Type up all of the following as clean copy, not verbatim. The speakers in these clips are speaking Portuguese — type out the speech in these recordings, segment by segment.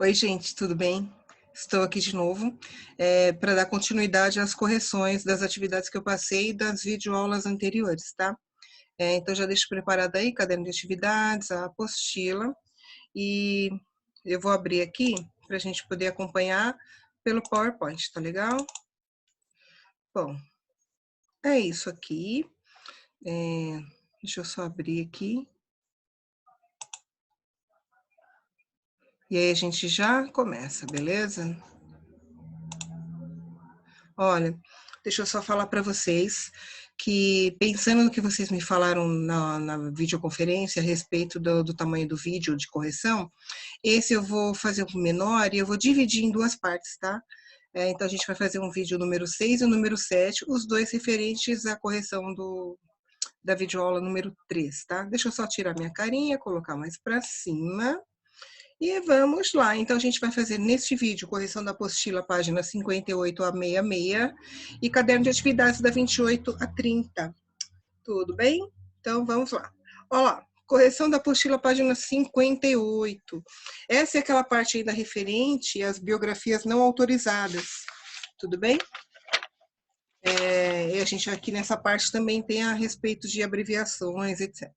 Oi, gente, tudo bem? Estou aqui de novo para dar continuidade às correções das atividades que eu passei das videoaulas anteriores, tá? Então, já deixo preparado aí, caderno de atividades, a apostila, e eu vou abrir aqui para a gente poder acompanhar pelo PowerPoint, tá legal? Bom, é isso aqui. Deixa eu só abrir aqui. E aí a gente já começa, beleza? Olha, deixa eu só falar para vocês que, pensando no que vocês me falaram na videoconferência a respeito do tamanho do vídeo de correção, esse eu vou fazer um menor e eu vou dividir em duas partes, tá? Então, a gente vai fazer um vídeo número 6 e o número 7, os dois referentes à correção da videoaula número 3, tá? Deixa eu só tirar minha carinha, colocar mais para cima. E vamos lá, então a gente vai fazer neste vídeo correção da apostila, página 58 a 66, e caderno de atividades da 28 a 30. Tudo bem? Então vamos lá. Olha lá, correção da apostila, página 58. Essa é aquela parte ainda referente às biografias não autorizadas. Tudo bem? E a gente aqui nessa parte também tem a respeito de abreviações, etc.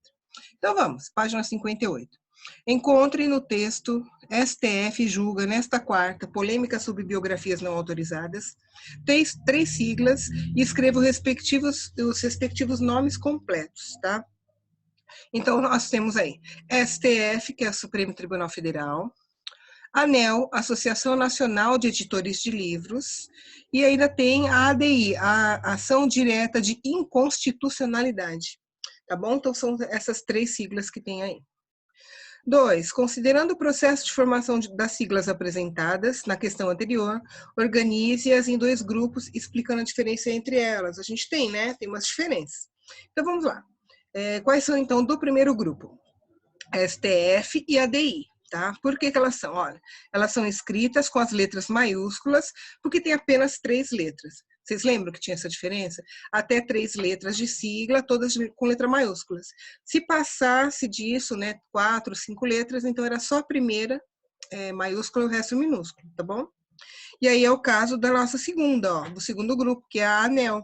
Então vamos, página 58. Encontre no texto STF julga nesta quarta polêmica sobre biografias não autorizadas, três siglas e escreva os respectivos nomes completos, tá? Então nós temos aí STF, que é o Supremo Tribunal Federal, ANEL, Associação Nacional de Editores de Livros, e ainda tem a ADI, a Ação Direta de Inconstitucionalidade, tá bom? Então são essas três siglas que tem aí. 2. Considerando o processo de formação das siglas apresentadas na questão anterior, organize-as em dois grupos, explicando a diferença entre elas. A gente tem, né? Tem umas diferenças. Então, vamos lá. Quais são, então, do primeiro grupo? STF e ADI, tá? Por que elas são? Olha, elas são escritas com as letras maiúsculas, porque tem apenas 3 letras. Vocês lembram que tinha essa diferença? Até 3 letras de sigla, todas com letra maiúsculas. Se passasse disso, né, 4, 5 letras, então era só a primeira maiúscula e o resto minúsculo, tá bom? E aí é o caso da nossa segunda, ó, do segundo grupo, que é a ANEL,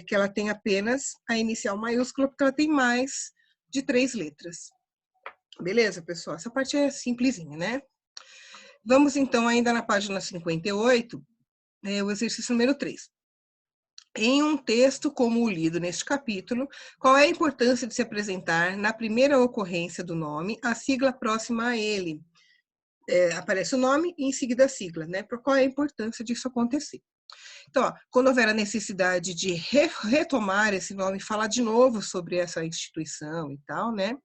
que ela tem apenas a inicial maiúscula, porque ela tem mais de 3 letras. Beleza, pessoal? Essa parte é simplesinha, né? Vamos, então, ainda na página 58, o exercício número 3. Em um texto como o lido neste capítulo, qual é a importância de se apresentar, na primeira ocorrência do nome, a sigla próxima a ele? Aparece o nome e em seguida a sigla, né? Por qual é a importância disso acontecer? Então, ó, quando houver a necessidade de retomar esse nome, falar de novo sobre essa instituição e tal, né?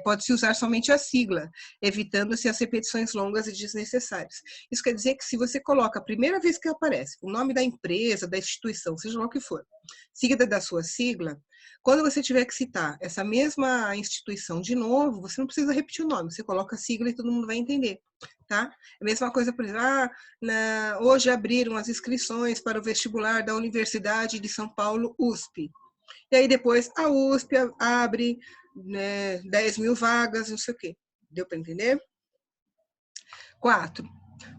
Pode-se usar somente a sigla, evitando-se as repetições longas e desnecessárias. Isso quer dizer que se você coloca a primeira vez que aparece o nome da empresa, da instituição, seja lá o que for, seguida da sua sigla, quando você tiver que citar essa mesma instituição de novo, você não precisa repetir o nome, você coloca a sigla e todo mundo vai entender. Tá? A mesma coisa, por exemplo, hoje abriram as inscrições para o vestibular da Universidade de São Paulo, USP. E aí depois a USP abre, né, 10 mil vagas, não sei o quê. Deu para entender? 4.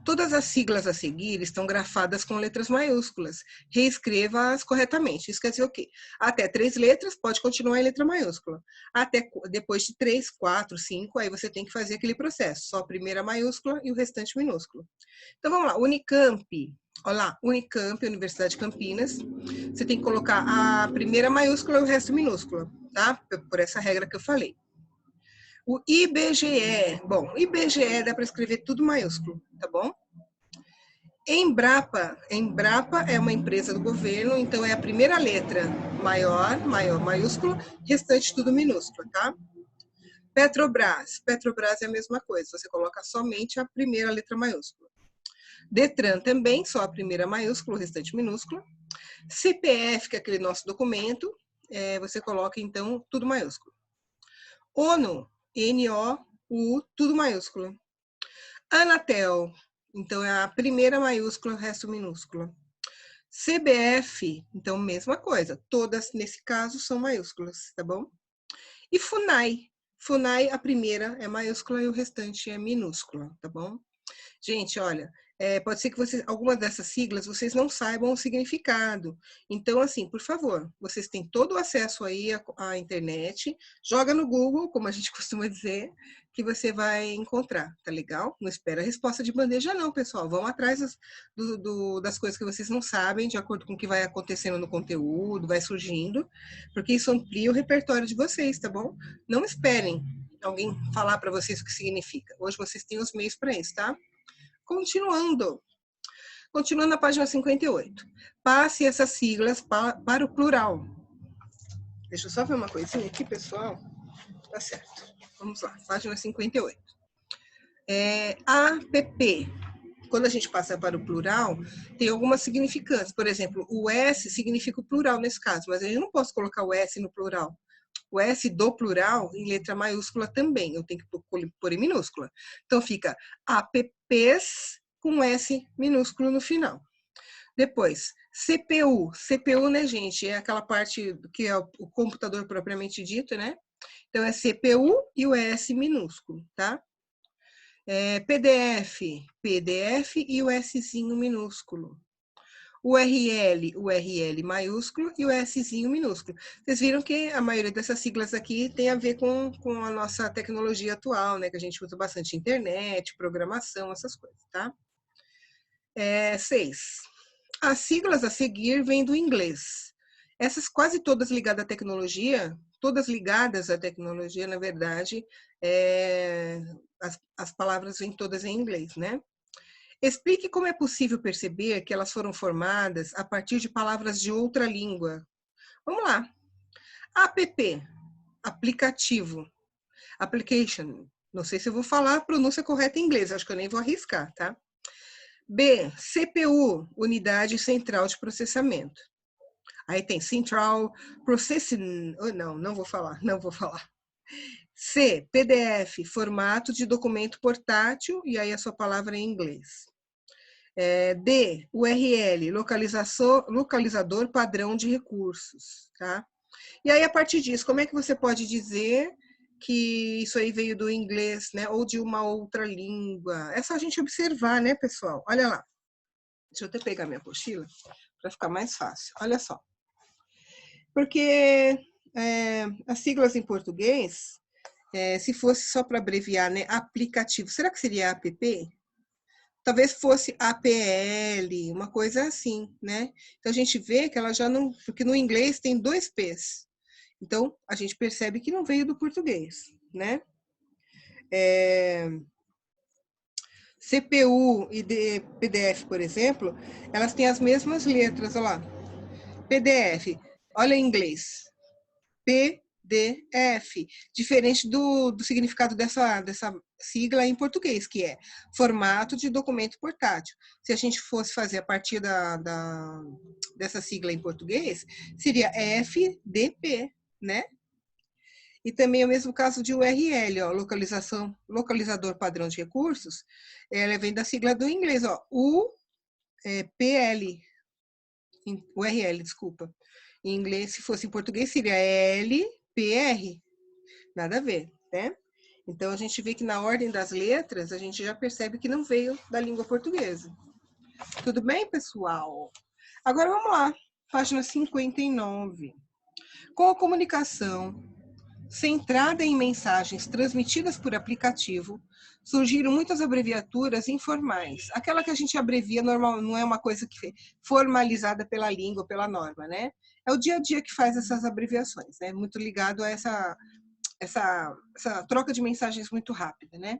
Todas as siglas a seguir estão grafadas com letras maiúsculas. Reescreva-as corretamente. Isso quer dizer o quê? Até 3 letras, pode continuar em letra maiúscula. Até depois de 3, 4, 5, aí você tem que fazer aquele processo. Só a primeira maiúscula e o restante minúsculo. Então, vamos lá. Unicamp. Olha lá, Unicamp, Universidade de Campinas. Você tem que colocar a primeira maiúscula e o resto minúsculo, tá? Por essa regra que eu falei. O IBGE, bom, IBGE dá para escrever tudo maiúsculo, tá bom? Embrapa é uma empresa do governo, então é a primeira letra maior, maiúsculo, restante tudo minúsculo, tá? Petrobras é a mesma coisa, você coloca somente a primeira letra maiúscula. Detran também, só a primeira maiúscula, o restante minúsculo. CPF, que é aquele nosso documento, você coloca então tudo maiúsculo. ONU, N-O-U, tudo maiúsculo. Anatel, então é a primeira maiúscula, o resto minúsculo. CBF, então mesma coisa, todas nesse caso são maiúsculas, tá bom? E FUNAI, FUNAI, a primeira é maiúscula e o restante é minúscula, tá bom? Gente, olha, pode ser que vocês, algumas dessas siglas vocês não saibam o significado. Então, assim, por favor, vocês têm todo o acesso aí à internet, joga no Google, como a gente costuma dizer, que você vai encontrar, tá legal? Não espera a resposta de bandeja não, pessoal. Vão atrás das coisas que vocês não sabem, de acordo com o que vai acontecendo no conteúdo, vai surgindo, porque isso amplia o repertório de vocês, tá bom? Não esperem alguém falar para vocês o que significa. Hoje vocês têm os meios para isso, tá? Continuando na página 58. Passe essas siglas para o plural. Deixa eu só ver uma coisinha aqui, pessoal. Tá certo. Vamos lá, página 58. APP. Quando a gente passa para o plural, tem algumas significâncias. Por exemplo, o S significa o plural nesse caso, mas eu não posso colocar o S no plural. O S do plural em letra maiúscula também, eu tenho que pôr em minúscula. Então fica APPs com S minúsculo no final. Depois, CPU. CPU, né, gente, é aquela parte que é o computador propriamente dito, né? Então é CPU e o S minúsculo, tá? PDF, PDF e o Szinho minúsculo. URL, URL maiúsculo e o Szinho minúsculo. Vocês viram que a maioria dessas siglas aqui tem a ver com a nossa tecnologia atual, né? Que a gente usa bastante internet, programação, essas coisas, tá? 6. As siglas a seguir vêm do inglês. Essas quase todas ligadas à tecnologia, na verdade, as palavras vêm todas em inglês, né? Explique como é possível perceber que elas foram formadas a partir de palavras de outra língua. Vamos lá. APP, aplicativo, application. Não sei se eu vou falar a pronúncia correta em inglês, acho que eu nem vou arriscar, tá? B, CPU, unidade central de processamento. Aí tem Central Processing, não vou falar. C, PDF, formato de documento portátil, e aí a sua palavra em inglês. D, URL, localizador padrão de recursos, tá? E aí, a partir disso, como é que você pode dizer que isso aí veio do inglês, né, ou de uma outra língua? É só a gente observar, né, pessoal? Olha lá. Deixa eu até pegar minha apostila para ficar mais fácil. Olha só. Porque as siglas em português, se fosse só para abreviar, né, aplicativo, será que seria app? Talvez fosse APL, uma coisa assim, né? Então a gente vê que ela já não, porque no inglês tem 2 P's. Então a gente percebe que não veio do português, né? CPU e PDF, por exemplo, elas têm as mesmas letras, olha lá. PDF, olha em inglês. PDF, diferente do significado dessa sigla em português, que é formato de documento portátil. Se a gente fosse fazer a partir dessa sigla em português, seria FDP, né? E também é o mesmo caso de URL, ó, localizador padrão de recursos, ela vem da sigla do inglês, ó, UPL, URL, desculpa. Em inglês, se fosse em português, seria LPR. Nada a ver, né? Então, a gente vê que na ordem das letras, a gente já percebe que não veio da língua portuguesa. Tudo bem, pessoal? Agora, vamos lá. Página 59. Com a comunicação centrada em mensagens transmitidas por aplicativo, surgiram muitas abreviaturas informais. Aquela que a gente abrevia normal, não é uma coisa que foi formalizada pela língua, pela norma, né? É o dia a dia que faz essas abreviações, né? Muito ligado a essa troca de mensagens muito rápida, né?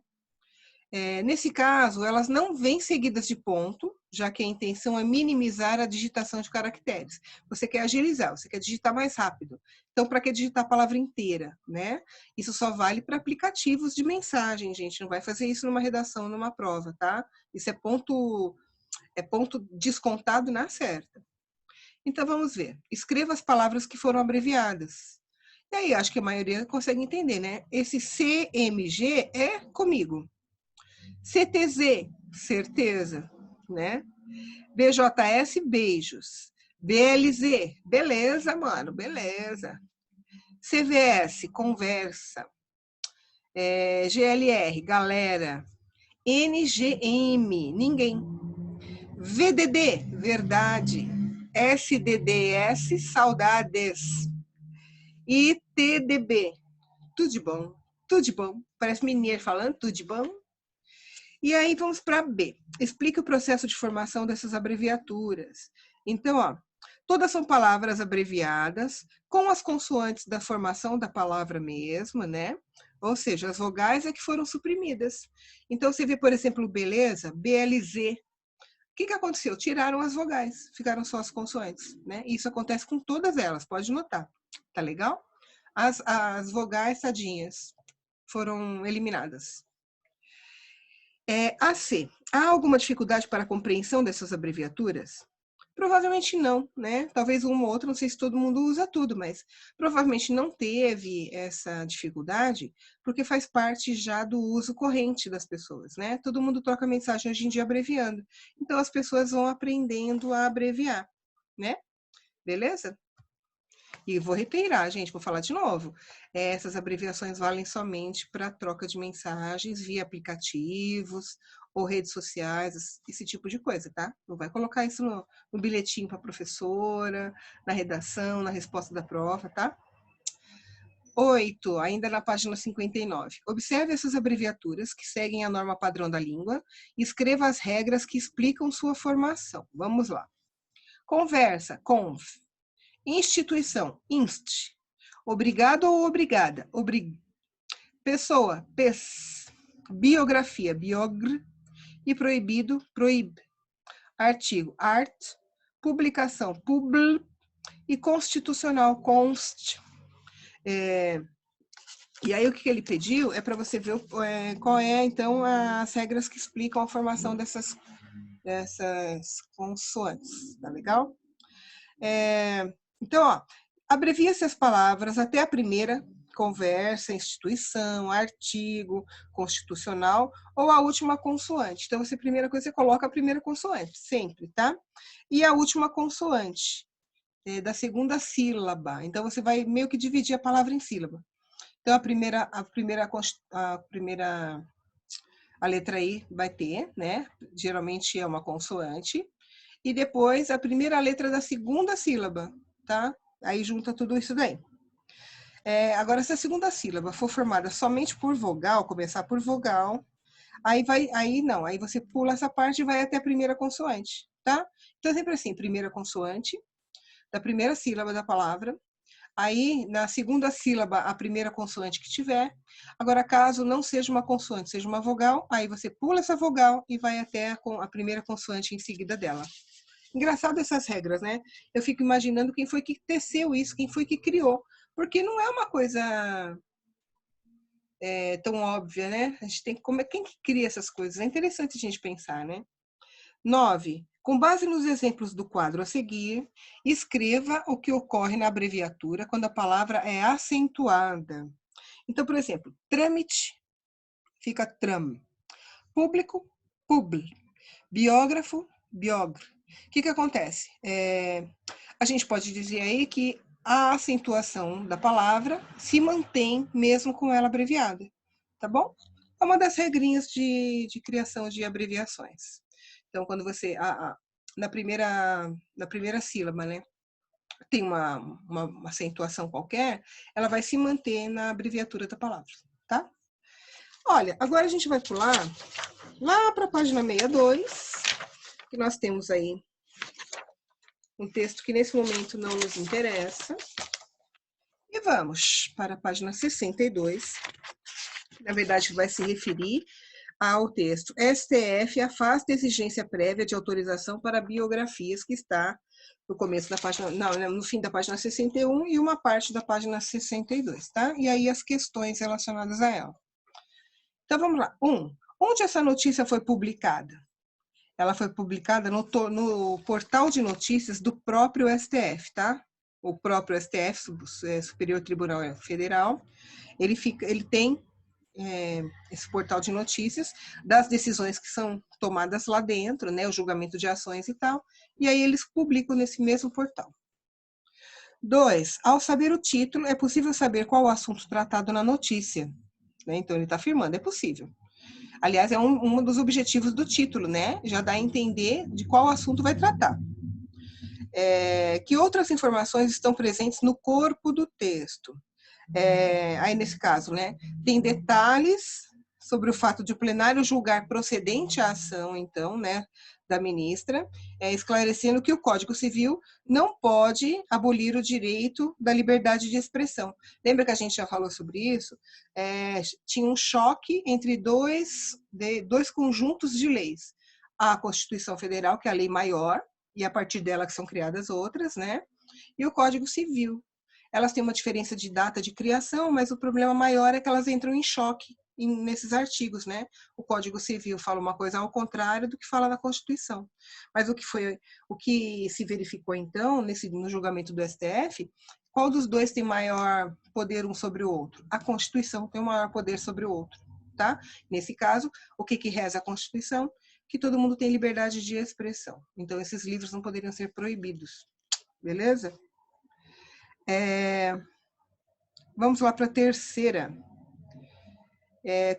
Nesse caso, elas não vêm seguidas de ponto, já que a intenção é minimizar a digitação de caracteres. Você quer agilizar, você quer digitar mais rápido. Então, para que digitar a palavra inteira, né? Isso só vale para aplicativos de mensagem, gente. Não vai fazer isso numa redação, numa prova, tá? Isso é ponto descontado na certa. Então, vamos ver. Escreva as palavras que foram abreviadas. E aí, acho que a maioria consegue entender, né? Esse CMG é comigo. CTZ, certeza, né? BJS, beijos. BLZ, beleza, mano, beleza. CVS, conversa. GLR, galera. NGM, ninguém. VDD, verdade. SDDS, saudades. E TDB, tudo de bom, tudo de bom. Parece mineiro falando, tudo de bom. E aí vamos para B. Explica o processo de formação dessas abreviaturas. Então, ó, todas são palavras abreviadas com as consoantes da formação da palavra mesma, né? Ou seja, as vogais é que foram suprimidas. Então, você vê, por exemplo, beleza, BLZ. O que aconteceu? Tiraram as vogais, ficaram só as consoantes, né? Isso acontece com todas elas, pode notar. Tá legal? As vogais, tadinhas, foram eliminadas. AC. Há alguma dificuldade para a compreensão dessas abreviaturas? Provavelmente não, né? Talvez uma ou outra, não sei se todo mundo usa tudo, mas provavelmente não teve essa dificuldade, porque faz parte já do uso corrente das pessoas, né? Todo mundo troca mensagem hoje em dia abreviando. Então as pessoas vão aprendendo a abreviar, né? Beleza? E vou reiterar, gente, vou falar de novo. Essas abreviações valem somente para troca de mensagens via aplicativos ou redes sociais, esse tipo de coisa, tá? Não vai colocar isso no bilhetinho para a professora, na redação, na resposta da prova, tá? 8, ainda na página 59. Observe essas abreviaturas que seguem a norma padrão da língua e escreva as regras que explicam sua formação. Vamos lá. Conversa, conf. Instituição, inst. Obrigado ou obrigada, Pessoa, pes. Biografia, biogr. E proibido, proib. Artigo, art. Publicação, publi. E constitucional, const. E aí o que ele pediu é para você ver qual é, então, as regras que explicam a formação dessas consoantes, tá legal? Então, ó, abrevia-se as palavras até a primeira, conversa, instituição, artigo, constitucional, ou a última consoante. Então, você, primeira coisa, você coloca a primeira consoante, sempre, tá? E a última consoante, da segunda sílaba. Então, você vai meio que dividir a palavra em sílaba. Então, a letra I vai ter, né? Geralmente é uma consoante. E depois a primeira letra da segunda sílaba, tá? Aí junta tudo isso daí. Agora, se a segunda sílaba for formada somente por vogal, começar por vogal, aí você pula essa parte e vai até a primeira consoante, tá? Então, sempre assim, primeira consoante da primeira sílaba da palavra, aí na segunda sílaba a primeira consoante que tiver. Agora, caso não seja uma consoante, seja uma vogal, aí você pula essa vogal e vai até a primeira consoante em seguida dela. Engraçado essas regras, né? Eu fico imaginando quem foi que teceu isso, quem foi que criou. Porque não é uma coisa tão óbvia, né? A gente tem que... Quem que cria essas coisas? É interessante a gente pensar, né? 9. Com base nos exemplos do quadro a seguir, escreva o que ocorre na abreviatura quando a palavra é acentuada. Então, por exemplo, trâmite fica tram. Público, publi. Biógrafo, biogr. O que acontece? A gente pode dizer aí que a acentuação da palavra se mantém mesmo com ela abreviada, tá bom? É uma das regrinhas de criação de abreviações. Então, quando você, na primeira sílaba, né, tem uma acentuação qualquer, ela vai se manter na abreviatura da palavra, tá? Olha, agora a gente vai pular lá para a página 62, que nós temos aí um texto que nesse momento não nos interessa. E vamos para a página 62, que na verdade vai se referir ao texto STF afasta a exigência prévia de autorização para biografias, que está no começo da página, no fim da página 61 e uma parte da página 62, tá? E aí as questões relacionadas a ela. Então vamos lá. 1. Onde essa notícia foi publicada? Ela foi publicada no portal de notícias do próprio STF, tá? O próprio STF, Superior Tribunal Federal, ele tem esse portal de notícias das decisões que são tomadas lá dentro, né? O julgamento de ações e tal, e aí eles publicam nesse mesmo portal. 2. Ao saber o título, é possível saber qual o assunto tratado na notícia. né? Então, ele está afirmando, é possível. Aliás, é um dos objetivos do título, né? Já dá a entender de qual assunto vai tratar. Que outras informações estão presentes no corpo do texto? Aí, nesse caso, né, tem detalhes sobre o fato de o plenário julgar procedente a ação, então, né, da ministra, esclarecendo que o Código Civil não pode abolir o direito da liberdade de expressão. Lembra que a gente já falou sobre isso? Tinha um choque entre dois conjuntos de leis. A Constituição Federal, que é a lei maior, e a partir dela que são criadas outras, né? E o Código Civil. Elas têm uma diferença de data de criação, mas o problema maior é que elas entram em choque nesses artigos, né? O Código Civil fala uma coisa ao contrário do que fala na Constituição. Mas o que se verificou então no julgamento do STF, qual dos dois tem maior poder um sobre o outro? A Constituição tem o maior poder sobre o outro, tá? Nesse caso, o que reza a Constituição? Que todo mundo tem liberdade de expressão. Então, esses livros não poderiam ser proibidos. Beleza? Vamos lá para a terceira.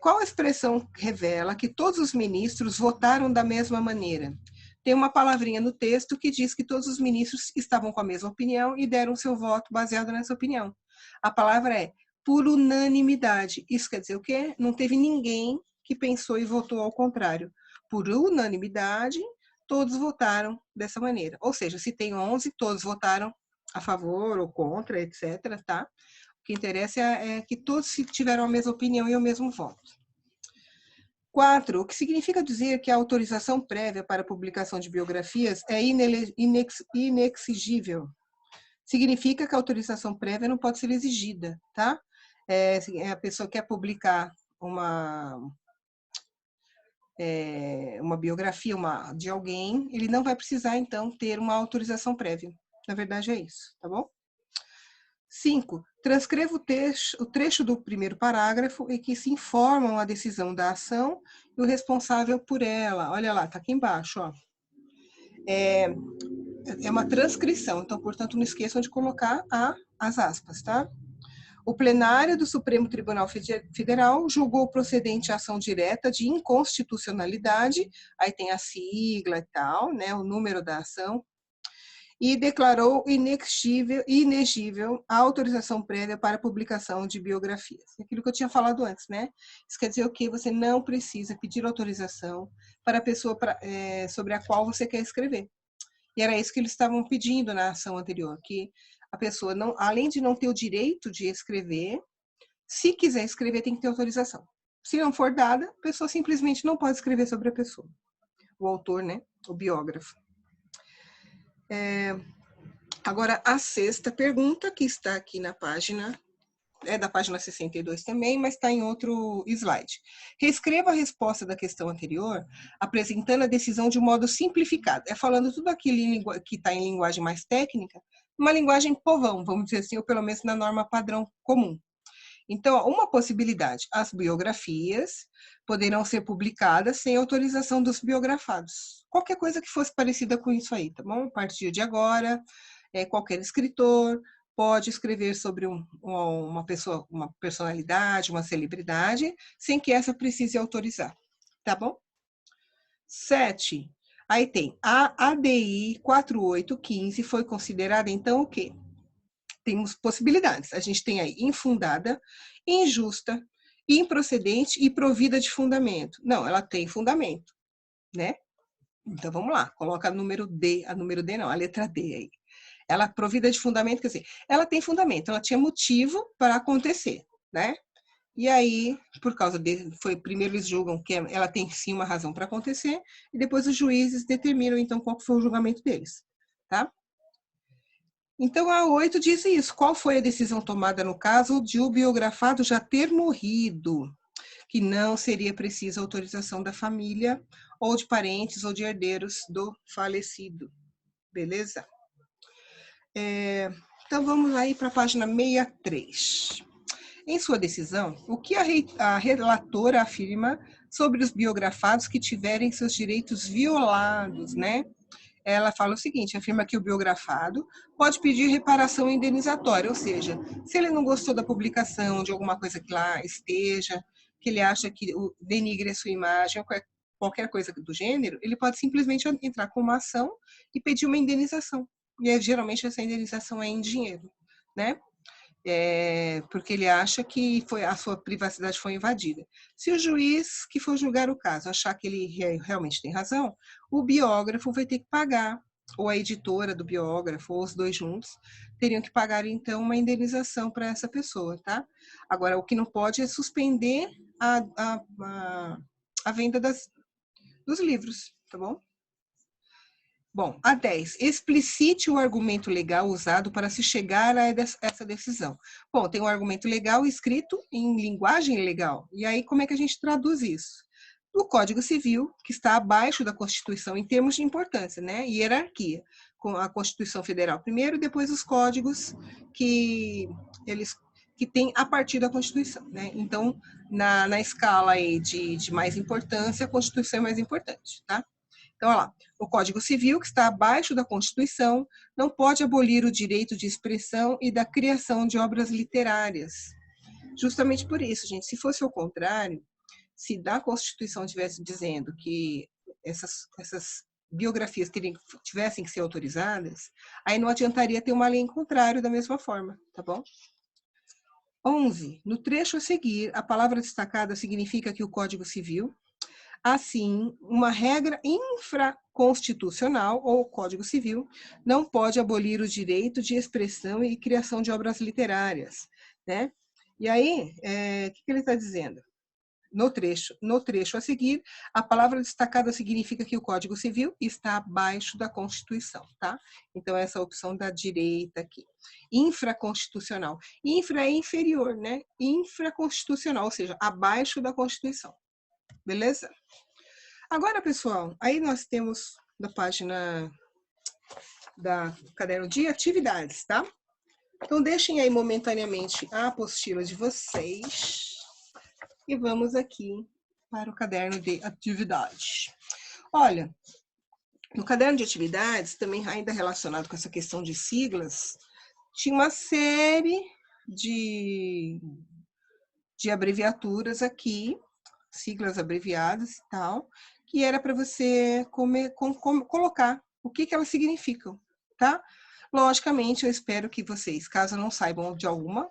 Qual a expressão revela que todos os ministros votaram da mesma maneira? Tem uma palavrinha no texto que diz que todos os ministros estavam com a mesma opinião e deram seu voto baseado nessa opinião. A palavra é por unanimidade. Isso quer dizer o quê? Não teve ninguém que pensou e votou ao contrário. Por unanimidade, todos votaram dessa maneira. Ou seja, se tem 11, todos votaram a favor ou contra, etc., tá? O que interessa é que todos tiveram a mesma opinião e o mesmo voto. 4. O que significa dizer que a autorização prévia para a publicação de biografias é inexigível. Significa que a autorização prévia não pode ser exigida, tá? A pessoa quer publicar uma biografia de alguém, ele não vai precisar, então, ter uma autorização prévia. Na verdade, é isso, tá bom? 5. Transcreva o trecho do primeiro parágrafo em que se informam a decisão da ação e o responsável por ela. Olha lá, está aqui embaixo. Ó. É uma transcrição, então, portanto, não esqueçam de colocar as aspas, tá? O plenário do Supremo Tribunal Federal julgou procedente a ação direta de inconstitucionalidade, aí tem a sigla e tal, né, o número da ação, e declarou inexigível a autorização prévia para a publicação de biografias. Aquilo que eu tinha falado antes, né? Isso quer dizer o quê? Você não precisa pedir autorização para a pessoa sobre a qual você quer escrever. E era isso que eles estavam pedindo na ação anterior, que a pessoa, além de não ter o direito de escrever, se quiser escrever, tem que ter autorização. Se não for dada, a pessoa simplesmente não pode escrever sobre a pessoa. O autor, né? O biógrafo. Agora, a sexta pergunta, que está aqui na página, é da página 62 também, mas está em outro slide. Reescreva a resposta da questão anterior, apresentando a decisão de um modo simplificado. Falando tudo aquilo que está em linguagem mais técnica, uma linguagem povão, vamos dizer assim, ou pelo menos na norma padrão comum. Então, uma possibilidade, as biografias poderão ser publicadas sem autorização dos biografados. Qualquer coisa que fosse parecida com isso aí, tá bom? A partir de agora, qualquer escritor pode escrever sobre uma pessoa, uma personalidade, uma celebridade, sem que essa precise autorizar, tá bom? 7. Aí tem a ADI 4815 foi considerada, então, o quê? Temos possibilidades. A gente tem aí infundada, injusta, improcedente e provida de fundamento. Não, ela tem fundamento, né? Então, vamos lá, coloca a número D não, a letra D aí. Ela provida de fundamento, quer dizer, ela tem fundamento, ela tinha motivo para acontecer, né? E aí, por causa primeiro eles julgam que ela tem sim uma razão para acontecer, e depois os juízes determinam, então, qual foi o julgamento deles, tá? Então, a 8 diz isso. Qual foi a decisão tomada no caso de o biografado já ter morrido? Que não seria precisa autorização da família, ou de parentes, ou de herdeiros do falecido. Beleza? Então, vamos aí para a página 63. Em sua decisão, o que a relatora afirma sobre os biografados que tiverem seus direitos violados, né? Ela fala o seguinte, afirma que o biografado pode pedir reparação indenizatória, ou seja, se ele não gostou da publicação de alguma coisa que lá esteja, que ele acha que denigre a sua imagem, qualquer coisa do gênero, ele pode simplesmente entrar com uma ação e pedir uma indenização. E geralmente essa indenização é em dinheiro, né? Porque ele acha que a sua privacidade foi invadida. Se o juiz que for julgar o caso achar que ele realmente tem razão, o biógrafo vai ter que pagar, ou a editora do biógrafo, ou os dois juntos, teriam que pagar, então, uma indenização para essa pessoa, tá? Agora, o que não pode é suspender a venda dos livros, tá bom? Bom, a 10. Explicite o argumento legal usado para se chegar a essa decisão. Bom, tem um argumento legal escrito em linguagem legal. E aí, como é que a gente traduz isso? O Código Civil, que está abaixo da Constituição em termos de importância, né? Hierarquia. Com a Constituição Federal primeiro, depois os códigos que tem a partir da Constituição, né? Então, na escala aí de mais importância, a Constituição é mais importante, tá? Então, olha lá, o Código Civil, que está abaixo da Constituição, não pode abolir o direito de expressão e da criação de obras literárias. Justamente por isso, gente, se fosse o contrário, se da Constituição estivesse dizendo que essas biografias tivessem que ser autorizadas, aí não adiantaria ter uma lei em contrário da mesma forma, tá bom? 11. No trecho a seguir, a palavra destacada significa que o Código Civil, assim, uma regra infraconstitucional, ou Código Civil, não pode abolir o direito de expressão e criação de obras literárias, né? E aí, o que ele está dizendo? No trecho a seguir, a palavra destacada significa que o Código Civil está abaixo da Constituição, tá? Então, essa opção da direita aqui. Infraconstitucional. Infra é inferior, né? Infraconstitucional, ou seja, abaixo da Constituição. Beleza? Agora, pessoal, aí nós temos da página da caderno de atividades, tá? Então, deixem aí momentaneamente a apostila de vocês e vamos aqui para o caderno de atividades. Olha, no caderno de atividades, também ainda relacionado com essa questão de siglas, tinha uma série de abreviaturas aqui, siglas abreviadas e tal, que era para você colocar o que elas significam, tá? Logicamente, eu espero que vocês, caso não saibam de alguma,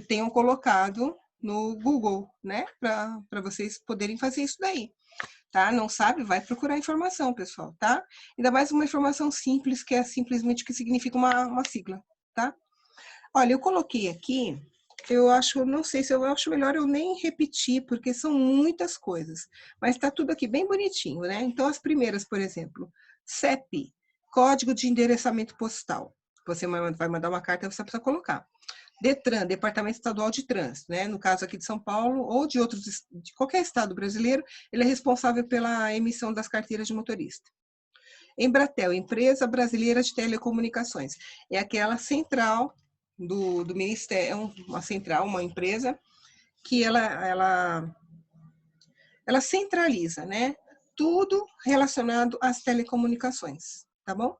tenham colocado no Google, né? Para vocês poderem fazer isso daí, tá? Não sabe? Vai procurar informação, pessoal, tá? Ainda mais uma informação simples, que é simplesmente o que significa uma sigla, tá? Olha, eu coloquei aqui, não sei se eu acho melhor eu nem repetir, porque são muitas coisas, mas está tudo aqui bem bonitinho, né? Então, as primeiras, por exemplo, CEP, Código de Endereçamento Postal. Você vai mandar uma carta, você precisa colocar. DETRAN, Departamento Estadual de Trânsito, né? No caso aqui de São Paulo ou de qualquer estado brasileiro, ele é responsável pela emissão das carteiras de motorista. Embratel, Empresa Brasileira de Telecomunicações, é aquela central do Ministério, uma empresa que ela centraliza, né? Tudo relacionado às telecomunicações, tá bom?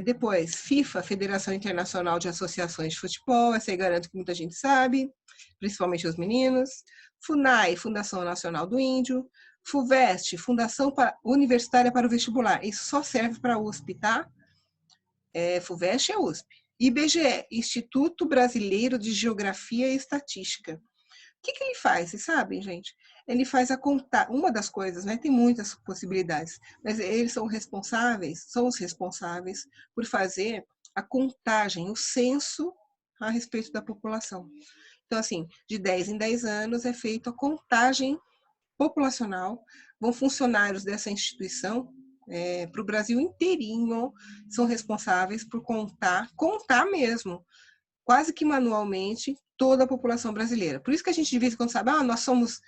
Depois, FIFA, Federação Internacional de Associações de Futebol, essa aí garanto que muita gente sabe, principalmente os meninos. FUNAI, Fundação Nacional do Índio. FUVEST, Fundação Universitária para o Vestibular. Isso só serve para a USP, tá? FUVEST é USP. IBGE, Instituto Brasileiro de Geografia e Estatística. O que ele faz? Vocês sabem, gente? Ele faz uma das coisas, né? Tem muitas possibilidades, mas eles são os responsáveis por fazer a contagem, o censo a respeito da população. Então, assim, de 10 em 10 anos é feita a contagem populacional, vão funcionários dessa instituição para o Brasil inteirinho, são responsáveis por contar mesmo, quase que manualmente, toda a população brasileira. Por isso que a gente de vez em quando sabe, nós somos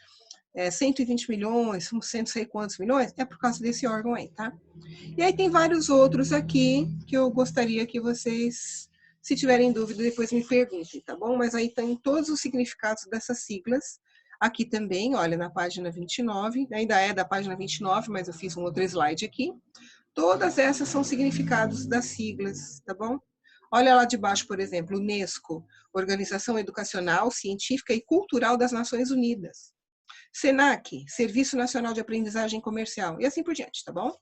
120 milhões, somos 100 sei quantos milhões, é por causa desse órgão aí, tá? E aí tem vários outros aqui que eu gostaria que vocês, se tiverem dúvida, depois me perguntem, tá bom? Mas aí tem todos os significados dessas siglas. Aqui também, olha, na página 29, ainda é da página 29, mas eu fiz um outro slide aqui. Todas essas são significados das siglas, tá bom? Olha lá de baixo, por exemplo, Unesco, Organização Educacional, Científica e Cultural das Nações Unidas. SENAC, Serviço Nacional de Aprendizagem Comercial, e assim por diante, tá bom?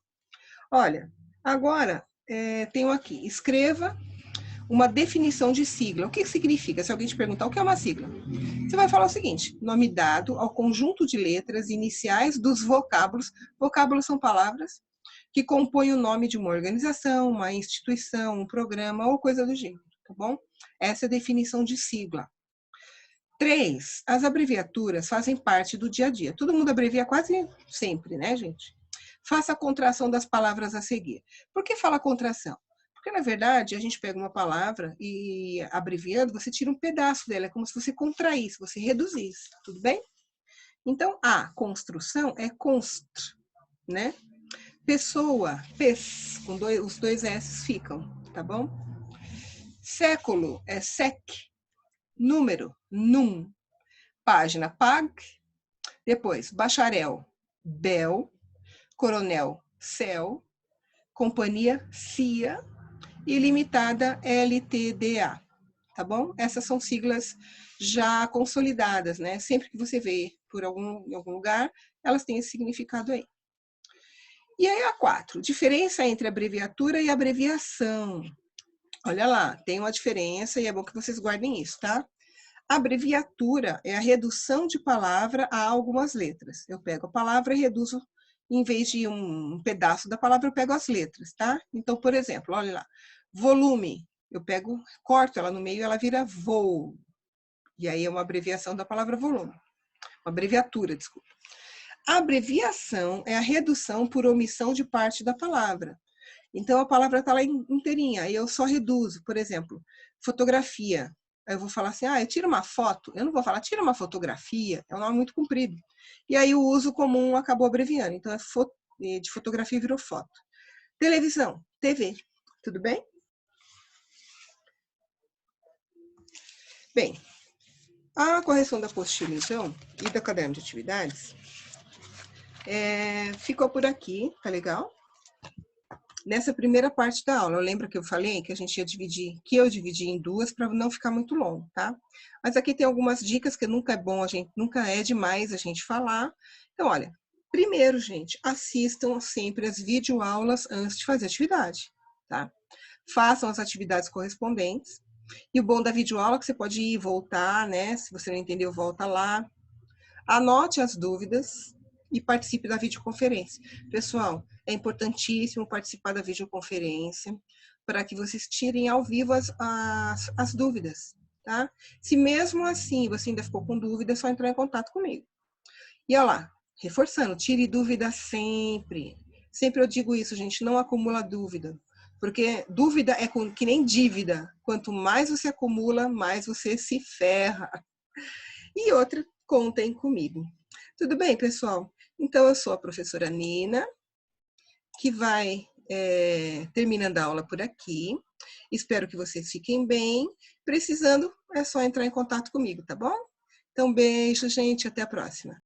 Olha, agora tenho aqui, escreva uma definição de sigla. O que significa? Se alguém te perguntar o que é uma sigla, você vai falar o seguinte: nome dado ao conjunto de letras iniciais dos vocábulos. Vocábulos são palavras que compõem o nome de uma organização, uma instituição, um programa ou coisa do gênero, tá bom? Essa é a definição de sigla. 3. As abreviaturas fazem parte do dia a dia. Todo mundo abrevia quase sempre, né, gente? Faça a contração das palavras a seguir. Por que fala contração? Porque, na verdade, a gente pega uma palavra e, abreviando, você tira um pedaço dela. É como se você contraísse, você reduzisse. Tudo bem? Então, a construção é constr, né? Pessoa, pes, com os dois S ficam, tá bom? Século é sec. Número, num. Página, pag. Depois, bacharel, bel. Coronel, cel. Companhia, cia. E limitada, LTDA. Tá bom? Essas são siglas já consolidadas, né? Sempre que você vê em algum lugar, elas têm esse significado aí. E aí a 4, diferença entre abreviatura e abreviação. Olha lá, tem uma diferença e é bom que vocês guardem isso, tá? Abreviatura é a redução de palavra a algumas letras. Eu pego a palavra e reduzo, em vez de um pedaço da palavra, eu pego as letras, tá? Então, por exemplo, olha lá, volume, eu pego, corto ela no meio e ela vira vol. E aí é uma abreviação da palavra volume. Uma abreviatura, desculpa. A abreviação é a redução por omissão de parte da palavra. Então, a palavra está lá inteirinha, aí eu só reduzo. Por exemplo, fotografia. Aí eu vou falar assim, eu tiro uma foto. Eu não vou falar, tira uma fotografia, é um nome muito comprido. E aí o uso comum acabou abreviando. Então, de fotografia virou foto. Televisão, TV. Tudo bem? Bem, a correção da apostila, então, e do caderno de atividades, ficou por aqui, tá legal? Nessa primeira parte da aula, lembra que eu falei que a gente ia dividir, que eu dividi em duas para não ficar muito longo, tá? Mas aqui tem algumas dicas que nunca é demais a gente falar. Então, olha, primeiro, gente, assistam sempre as videoaulas antes de fazer a atividade, tá? Façam as atividades correspondentes. E o bom da videoaula é que você pode ir e voltar, né? Se você não entendeu, volta lá. Anote as dúvidas e participe da videoconferência. Pessoal, é importantíssimo participar da videoconferência para que vocês tirem ao vivo as dúvidas, tá? Se mesmo assim você ainda ficou com dúvida, é só entrar em contato comigo. E olha lá, reforçando, tire dúvida sempre. Sempre eu digo isso, gente, não acumula dúvida. Porque dúvida é que nem dívida. Quanto mais você acumula, mais você se ferra. E outra, contem comigo. Tudo bem, pessoal? Então, eu sou a professora Nina, que vai terminando a aula por aqui. Espero que vocês fiquem bem. Precisando, é só entrar em contato comigo, tá bom? Então, beijo, gente. Até a próxima.